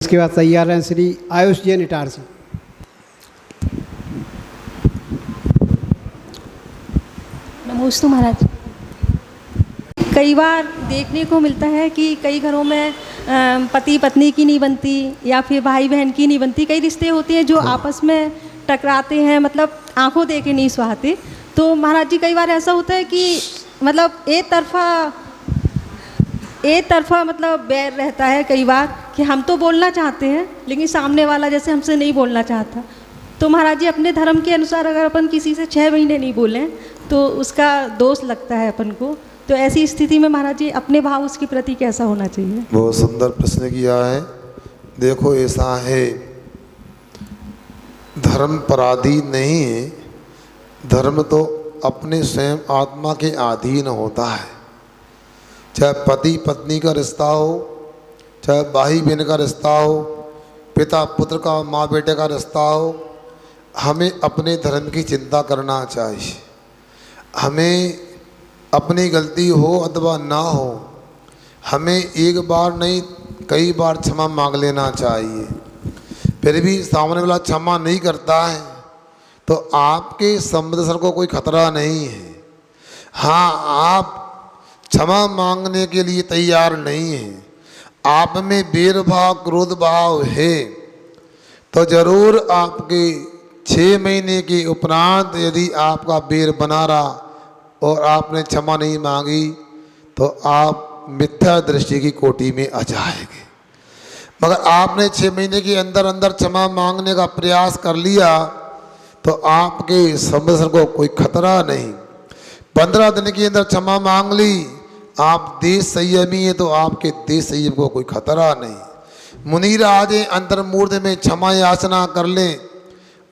इसके बाद तैयार हैं श्री आयुष जैन इटारसी। नमोस्तु महाराज। कई बार देखने को मिलता है कि कई घरों में पति पत्नी की नहीं बनती या फिर भाई बहन की नहीं बनती। कई रिश्ते होते हैं जो आपस में टकराते हैं, मतलब आंखों देखे नहीं सुहाते। तो महाराज जी कई बार ऐसा होता है कि मतलब एक तरफा मतलब बैर रहता है कई बार कि हम तो बोलना चाहते हैं लेकिन सामने वाला जैसे हमसे नहीं बोलना चाहता। तो महाराज जी अपने धर्म के अनुसार अगर अपन किसी से 6 महीने नहीं बोलें तो उसका दोष लगता है अपन को। तो ऐसी स्थिति में महाराज जी अपने भाव उसके प्रति कैसा होना चाहिए? बहुत सुंदर प्रश्न किया है। देखो ऐसा है, धर्म पराधीन नहीं है। धर्म तो अपने स्वयं आत्मा के अधीन होता है। चाहे पति पत्नी का रिश्ता हो, चाहे भाई बहन का रिश्ता हो, पिता पुत्र का, माँ बेटे का रिश्ता हो, हमें अपने धर्म की चिंता करना चाहिए। हमें अपनी गलती हो अथवा ना हो, हमें एक बार नहीं कई बार क्षमा मांग लेना चाहिए। फिर भी सामने वाला क्षमा नहीं करता है तो आपके संबंध को कोई खतरा नहीं है। हाँ, आप क्षमा मांगने के लिए तैयार नहीं हैं, आप में बैर भाव क्रोध भाव है, तो जरूर आपके 6 महीने के उपरांत यदि आपका बैर बना रहा और आपने क्षमा नहीं मांगी तो आप मिथ्या दृष्टि की कोटि में आ जाएंगे। मगर आपने 6 महीने के अंदर अंदर क्षमा मांगने का प्रयास कर लिया तो आपके संबंध को कोई खतरा नहीं। 15 दिन के अंदर क्षमा मांग ली, आप देश संयमी है तो आपके देश संयम को कोई खतरा नहीं। मुनीर आज अंतर्मूर्ति में क्षमा याचना कर लें,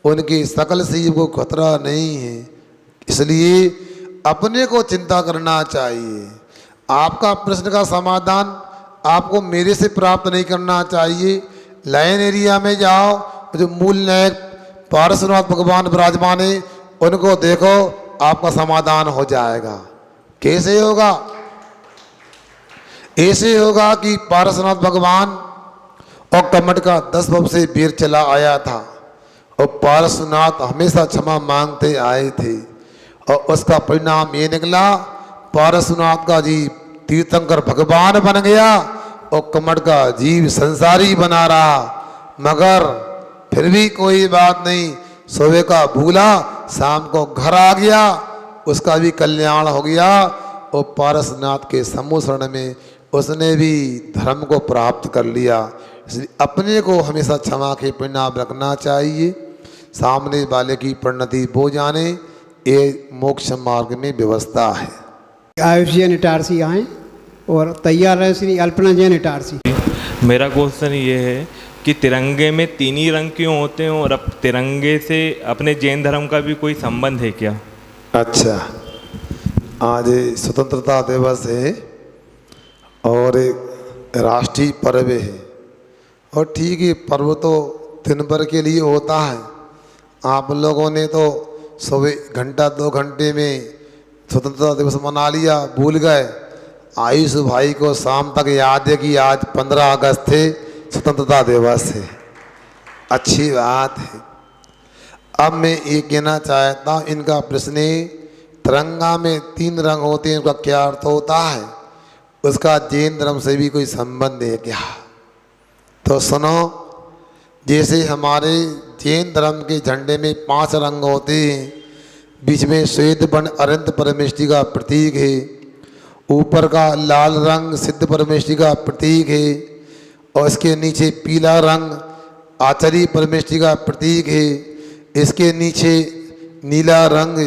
उनके सकल संयम को खतरा नहीं है। इसलिए अपने को चिंता करना चाहिए। आपका प्रश्न का समाधान आपको मेरे से प्राप्त नहीं करना चाहिए। लाइन एरिया में जाओ, जो मूल नायक पारसनाथ भगवान विराजमान है उनको देखो, आपका समाधान हो जाएगा। कैसे होगा? ऐसे होगा कि पारसनाथ भगवान और कमट का 10 भव से बैर चला आया था और पारसनाथ हमेशा क्षमा मांगते आए थे और उसका परिणाम ये निकला, पारसनाथ का जीव तीर्थंकर भगवान बन गया और कमट का जीव संसारी बना रहा। मगर फिर भी कोई बात नहीं, सुबह का भूला शाम को घर आ गया, उसका भी कल्याण हो गया और पारसनाथ के समूह शरण में उसने भी धर्म को प्राप्त कर लिया। इसलिए अपने को हमेशा क्षमा के परिणाम रखना चाहिए। सामने वाले की परिणति वो जाने, ये मोक्ष मार्ग में व्यवस्था है। आयुष जैन इटारसी आए और तैयार है श्री अल्पना जैन इटारसी। मेरा क्वेश्चन ये है कि तिरंगे में 3 ही रंग क्यों होते हैं और अब तिरंगे से अपने जैन धर्म का भी कोई संबंध है क्या? अच्छा, आज स्वतंत्रता दिवस है और एक राष्ट्रीय पर्व है और ठीक है, पर्व तो दिन भर के लिए होता है। आप लोगों ने तो सुबह घंटा 2 घंटे में स्वतंत्रता दिवस मना लिया, भूल गए। आयुष भाई को शाम तक याद है कि आज 15 अगस्त थे, स्वतंत्रता दिवस है। अच्छी बात है। अब मैं ये कहना चाहता हूँ, इनका प्रश्न तिरंगा में 3 रंग होते हैं, उनका क्या अर्थ होता है, उसका जैन धर्म से भी कोई संबंध है क्या? तो सुनो, जैसे हमारे जैन धर्म के झंडे में 5 रंग होते हैं, बीच में श्वेत वर्ण अनंत परमेष्टि का प्रतीक है, ऊपर का लाल रंग सिद्ध परमेष्टि का प्रतीक है और इसके नीचे पीला रंग आचार्य परमेष्टि का प्रतीक है, इसके नीचे नीला रंग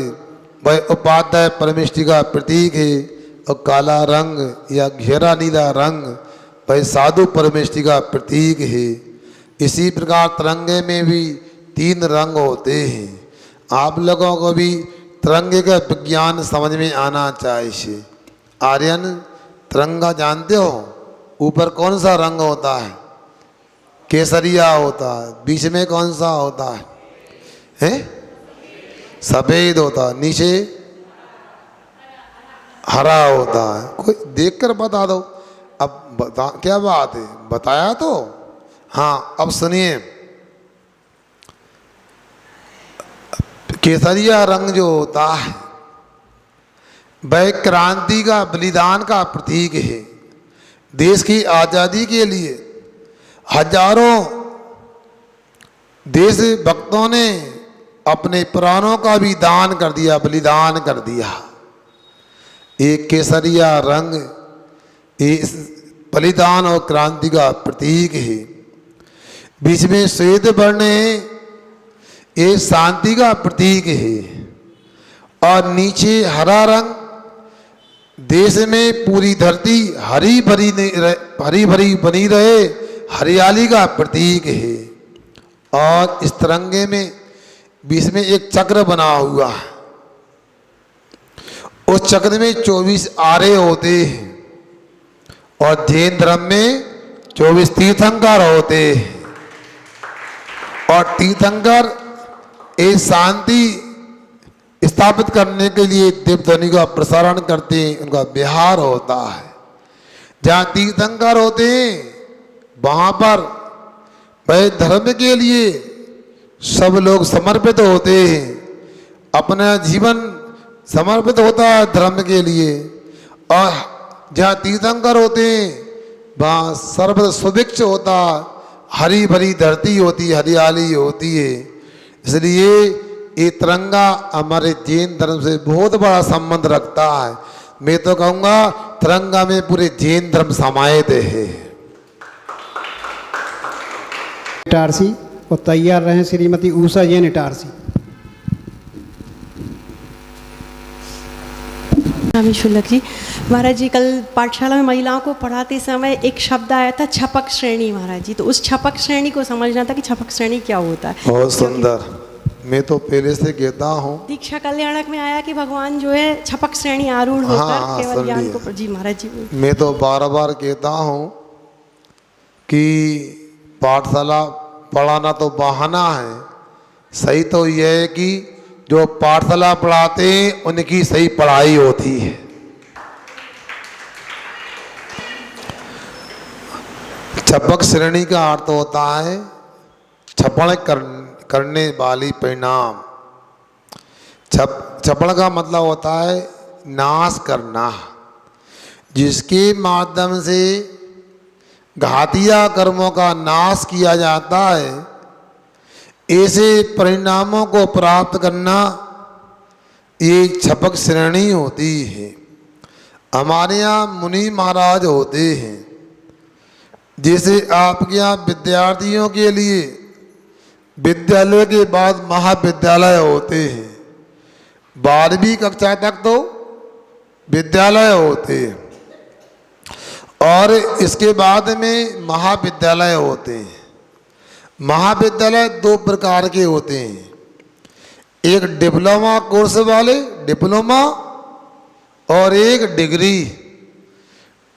वह उपाध्याय परमेष्टि का प्रतीक है और काला रंग या घेरा नीला रंग वह साधु परमेष्टि का प्रतीक है। इसी प्रकार तिरंगे में भी 3 रंग होते हैं। आप लोगों को भी तिरंगे का विज्ञान समझ में आना चाहिए। आर्यन, तिरंगा जानते हो? ऊपर कौन सा रंग होता है? केसरिया होता है। बीच में कौन सा होता है? सफेद होता है। नीचे हरा होता है। कोई देखकर बता दो। अब बता, क्या बात है, बताया तो हाँ, अब सुनिए, केसरिया रंग जो होता है वह क्रांति का, बलिदान का प्रतीक है। देश की आज़ादी के लिए हजारों देशभक्तों ने अपने प्राणों का भी दान कर दिया, बलिदान कर दिया। एक केसरिया रंग इस बलिदान और क्रांति का प्रतीक है। बीच में श्वेत वर्ण है, ये शांति का प्रतीक है। और नीचे हरा रंग, देश में पूरी धरती हरी भरी बनी रहे, हरियाली का प्रतीक है। और इस तिरंगे में बीच में एक चक्र बना हुआ है, उस चक्र में 24 आरे होते हैं। और जैन धर्म में 24 तीर्थंकर होते हैं। और तीर्थंकर एक शांति स्थापित करने के लिए देवध्वनि का प्रसारण करते हैं, उनका विहार होता है। जहाँ तीर्थंकर होते हैं वहाँ पर वह धर्म के लिए सब लोग समर्पित होते हैं, अपना जीवन समर्पित होता है धर्म के लिए। और जहाँ तीर्थंकर होते हैं वहाँ सर्व सुभिक्ष होता, हरी भरी धरती होती, हरियाली होती है। इसलिए ये तिरंगा हमारे जैन धर्म से बहुत बड़ा संबंध रखता है। मैं तो कहूँगा तिरंगा में पूरे जैन धर्म समाहित है। इटारसी और तैयार रहें श्रीमती उषा जैन इटारसी। स्वामी शुल्लक जी, महाराज जी कल पाठशाला में महिलाओं को पढ़ाते समय एक शब्द आया था छपक श्रेणी महाराज जी, तो उस छपक श्रेणी को समझना था कि छपक श्रेणी क्या होता है। बहुत सुंदर, मैं तो पहले से कहता हूँ, दीक्षा कल्याणक में आया कि भगवान जो है छपक श्रेणी आरूढ़ होकर केवल ज्ञान को। जी महाराज जी, मैं तो बार बार कहता हूँ कि पाठशाला पढ़ाना तो बहाना है, सही तो यह है कि जो पाठशाला पढ़ाते हैं उनकी सही पढ़ाई होती है। छपक श्रेणी का अर्थ होता है छपण करने वाली परिणाम। छपण का मतलब होता है नाश करना, जिसके माध्यम से घातिया कर्मों का नाश किया जाता है। ऐसे परिणामों को प्राप्त करना ये छपक श्रेणी होती है। हमारे यहाँ मुनि महाराज होते हैं, जैसे आपके यहाँ विद्यार्थियों के लिए विद्यालय के बाद महाविद्यालय होते हैं, 12वीं कक्षा तक तो विद्यालय होते हैं और इसके बाद में महाविद्यालय होते हैं। महाविद्यालय 2 प्रकार के होते हैं, एक डिप्लोमा कोर्स वाले डिप्लोमा और एक डिग्री,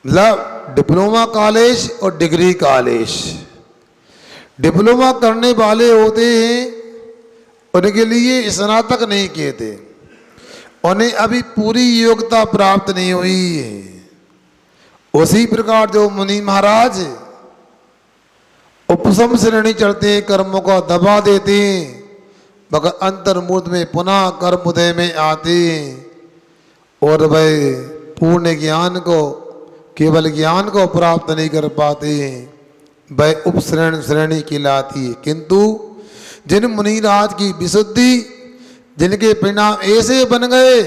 मतलब डिप्लोमा कॉलेज और डिग्री कॉलेज। डिप्लोमा करने वाले होते हैं उनके लिए स्नातक नहीं कहते, उन्हें अभी पूरी योग्यता प्राप्त नहीं हुई है। उसी प्रकार जो मुनि महाराज उपसम श्रेणी चढ़ते हैं, कर्मों को दबा देते हैं, मगर अंतर्मूर्त में पुनः कर्म उदय में आते हैं और वह पूर्ण ज्ञान को, केवल ज्ञान को प्राप्त नहीं कर पाते हैं, वह उपश्रेणी कहलाती है। किंतु जिन मुनिराज की विशुद्धि, जिनके परिणाम ऐसे बन गए,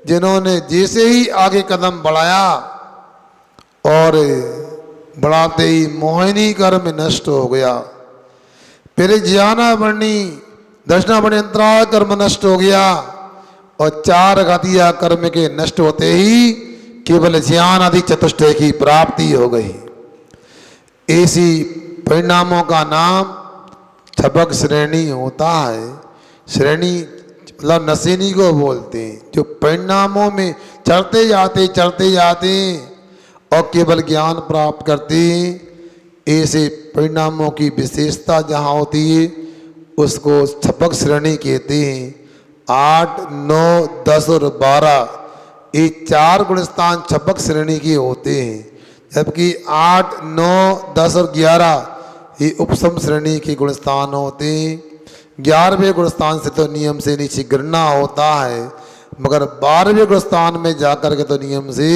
जिन्होंने जैसे ही आगे कदम बढ़ाया और बढ़ाते ही मोहिनी कर्म नष्ट हो गया, फिर ज्ञाना वर्णी दर्शना वर्णी अंतराल कर्म नष्ट हो गया और 4 घातिया कर्म के नष्ट होते ही केवल ज्ञान आदि चतुष्टय की प्राप्ति हो गई। ऐसी परिणामों का नाम छपक श्रेणी होता है। श्रेणी मतलब नशेनी को बोलते हैं, जो परिणामों में चढ़ते जाते और केवल ज्ञान प्राप्त करते हैं। ऐसे परिणामों की विशेषता जहाँ होती है उसको छपक श्रेणी कहते हैं। 8, 9, 10 और 12 ये 4 गुणस्थान छपक श्रेणी के होते हैं, जबकि 8, 9, 10 और 11 ये उपसम श्रेणी के गुणस्थान होते हैं। 11वें गुणस्थान से तो नियम से नीचे गिरना होता है, मगर 12वें गुणस्थान में जाकर के तो नियम से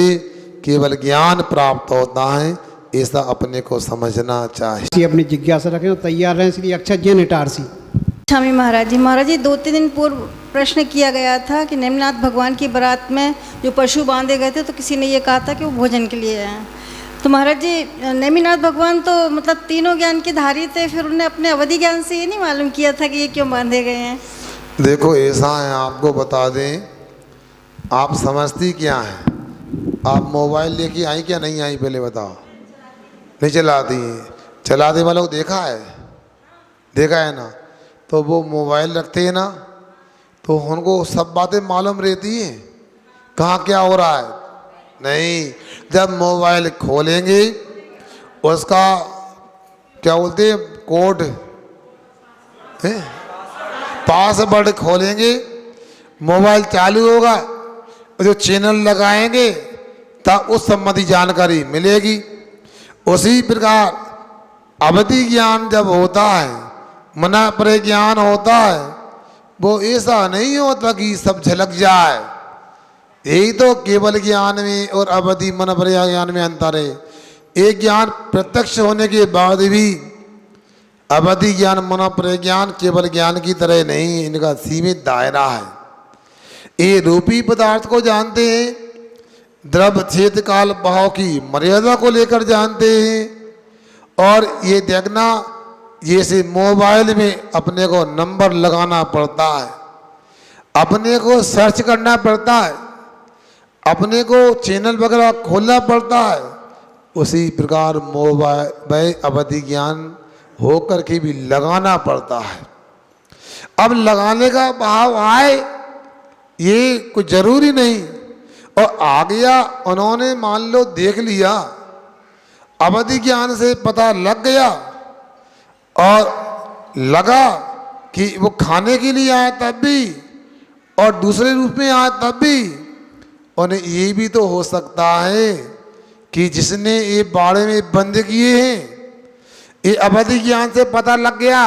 केवल ज्ञान प्राप्त होता है। ऐसा अपने को समझना चाहिए। श्री अपनी जिज्ञासा रखें और तैयार रहें। श्री अक्षत जैन इटारसी। स्वामी महाराज जी 2-3 दिन पूर्व प्रश्न किया गया था कि नेमिनाथ भगवान की बारात में जो पशु बांधे गए थे तो किसी ने ये कहा था कि वो भोजन के लिए हैं। तो महाराज जी नेमिनाथ भगवान तो मतलब तीनों ज्ञान के धारी थे, फिर उन्होंने अपने अवधि ज्ञान से ये नहीं मालूम किया था कि ये क्यों बांधे गए हैं। देखो ऐसा है, आपको बता दें, आप समझती क्या हैं? आप मोबाइल लेके आई क्या नहीं आई पहले बताओ? नहीं चलाती हैं। चलाने वालों को देखा है ना? तो वो मोबाइल रखते हैं ना, तो उनको सब बातें मालूम रहती हैं कहाँ क्या हो रहा है। नहीं, जब मोबाइल खोलेंगे उसका क्या बोलते हैं कोड है, पासवर्ड खोलेंगे, मोबाइल चालू होगा, जो चैनल लगाएंगे तब उस संबंधी जानकारी मिलेगी। उसी प्रकार अवधि ज्ञान जब होता है, मना पर ज्ञान होता है, वो ऐसा नहीं होता कि सब झलक जाए। यही तो केवल ज्ञान में और अवधि मन पर ज्ञान में अंतर है। एक ज्ञान प्रत्यक्ष होने के बाद भी अवधि ज्ञान मन पर ज्ञान केवल ज्ञान की तरह नहीं, इनका सीमित दायरा है। ये रूपी पदार्थ को जानते हैं, द्रव्य क्षेत्र काल भाव की मर्यादा को लेकर जानते हैं। और ये देखना, जैसे मोबाइल में अपने को नंबर लगाना पड़ता है, अपने को सर्च करना पड़ता है, अपने को चैनल वगैरह खोलना पड़ता है, उसी प्रकार मोबाइल में अवधि ज्ञान होकर के भी लगाना पड़ता है। अब लगाने का भाव आए ये कुछ जरूरी नहीं, और आ गया, उन्होंने मान लो देख लिया, अवधि ज्ञान से पता लग गया और लगा कि वो खाने के लिए आया तब भी और दूसरे रूप में आया तब भी। उन्हें ये भी तो हो सकता है कि जिसने ये बाड़े में बंद किए हैं, ये अवधि ज्ञान से पता लग गया,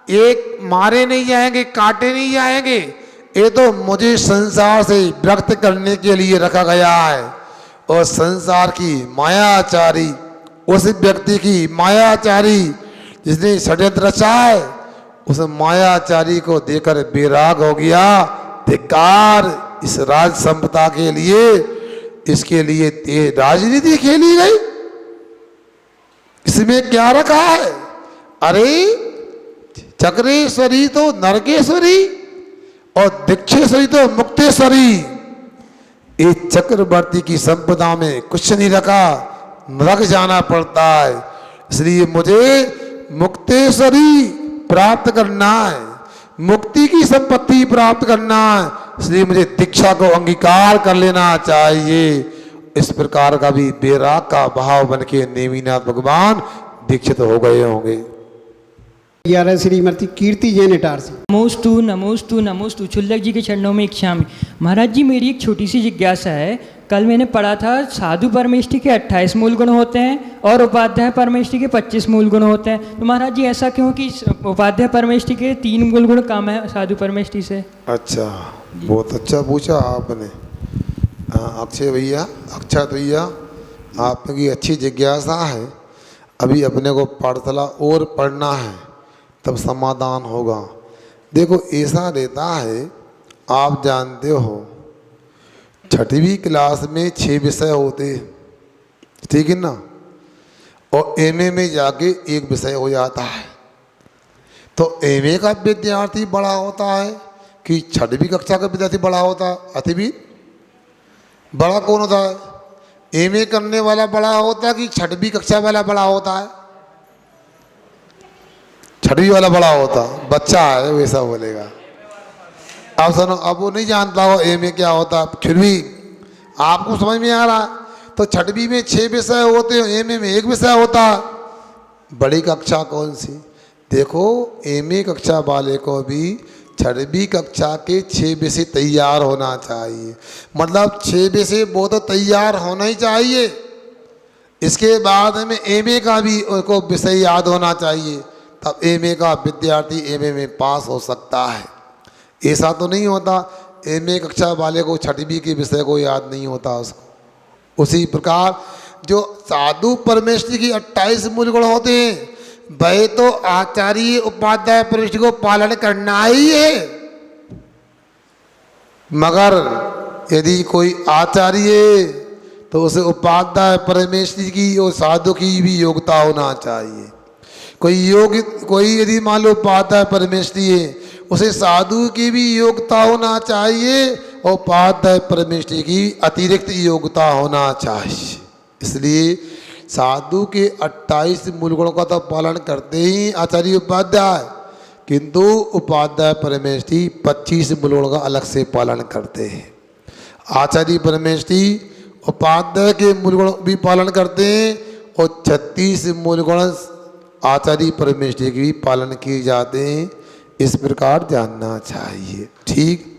एक मारे नहीं जाएंगे, काटे नहीं जाएंगे, ये तो मुझे संसार से विरक्त करने के लिए रखा गया है। और संसार की मायाचारी, उस व्यक्ति की मायाचारी जिसने षड्यंत्र रचा है, उस मायाचारी को देखकर बेराग हो गया। धिक्कार इस राज संपदा के लिए, इसके लिए राजनीति खेली गई। इसमें क्या रखा है? अरे चक्रेश्वरी तो नरकेश्वरी और दीक्षेश्वरी तो मुक्तेश्वरी। इस चक्रवर्ती की संपदा में कुछ नहीं रखा, नरक जाना पड़ता है। इसलिए मुझे मुक्तेश्वरी प्राप्त करना है, मुक्ति की संपत्ति प्राप्त करना है, इसलिए मुझे दीक्षा को अंगीकार कर लेना चाहिए। इस प्रकार का भी बेराग का भाव बन के नेमिनाथ भगवान दीक्षित हो गए होंगे। 11 श्रीमती कीर्ति जैन इटारसी। नमोस्तु चुल्लक जी के चरणों में इच्छा में। महाराज जी मेरी एक छोटी सी जिज्ञासा है। कल मैंने पढ़ा था साधु परमेष्टि के 28 मूल गुण होते हैं और उपाध्याय परमेष्टि के 25 मूल गुण होते हैं। तो महाराज जी ऐसा क्यों कि उपाध्याय परमेष्टि के 3 मूल गुण कम है साधु परमेष्टि से? अच्छा, बहुत अच्छा पूछा आपने। अक्षय भैया, अक्षत भैया, आपकी अच्छी जिज्ञासा है। अभी अपने को पाठशाला और पढ़ना है तब समाधान होगा। देखो ऐसा रहता है, आप जानते हो 6वीं क्लास में 6 विषय होते हैं, ठीक है ना, और एमए में जाके 1 विषय हो जाता है। तो एमए का विद्यार्थी बड़ा होता है कि 6वीं कक्षा का विद्यार्थी बड़ा होता है? अतिभी बड़ा कौन होता है? एमए करने वाला बड़ा होता है कि 6वीं कक्षा वाला बड़ा होता है? 6वीं वाला बड़ा होता, बच्चा है वैसा बोलेगा। अब सुनो, अब वो नहीं जानता हो एमए क्या होता है, फिर भी आपको समझ में आ रहा है। तो 6वीं में 6 विषय होते हैं, एमए में 1 विषय होता है। बड़ी कक्षा कौन सी? देखो एमए कक्षा वाले को भी 6वीं कक्षा के 6 विषय तैयार होना चाहिए। मतलब 6 विषय वो तो तैयार होना ही चाहिए। इसके बाद हमें एमए का भी उनको विषय याद होना चाहिए, तब एमए का विद्यार्थी एमए में पास हो सकता है। ऐसा तो नहीं होता एमए कक्षा वाले को छठवीं के विषय को याद नहीं होता उसको। उसी प्रकार जो साधु परमेश्वरी की 28 मूल गुण होते हैं, वह तो आचार्य उपाध्याय परिष्ठ को पालन करना ही है। मगर यदि कोई आचार्य तो उसे उपाध्याय परमेश्वरी की और साधु की भी योग्यता होना चाहिए। कोई यदि मान लो उपाध्याय परमेश्वरी है, उसे साधु की भी योग्यता होना चाहिए और उपाध्याय परमेश्वरी की अतिरिक्त योग्यता होना चाहिए। इसलिए साधु के 28 मूल गुणों का तो पालन करते ही आचार्य उपाध्याय, किंतु उपाध्याय परमेश्वरी 25 मूल गुणों का अलग से पालन करते हैं। आचार्य परमेश्वरी उपाध्याय के मूल गुण भी पालन करते हैं और 36 मूल गुण आचार्य परमेश्वरी के भी पालन किए जाते हैं। इस प्रकार जानना चाहिए। ठीक।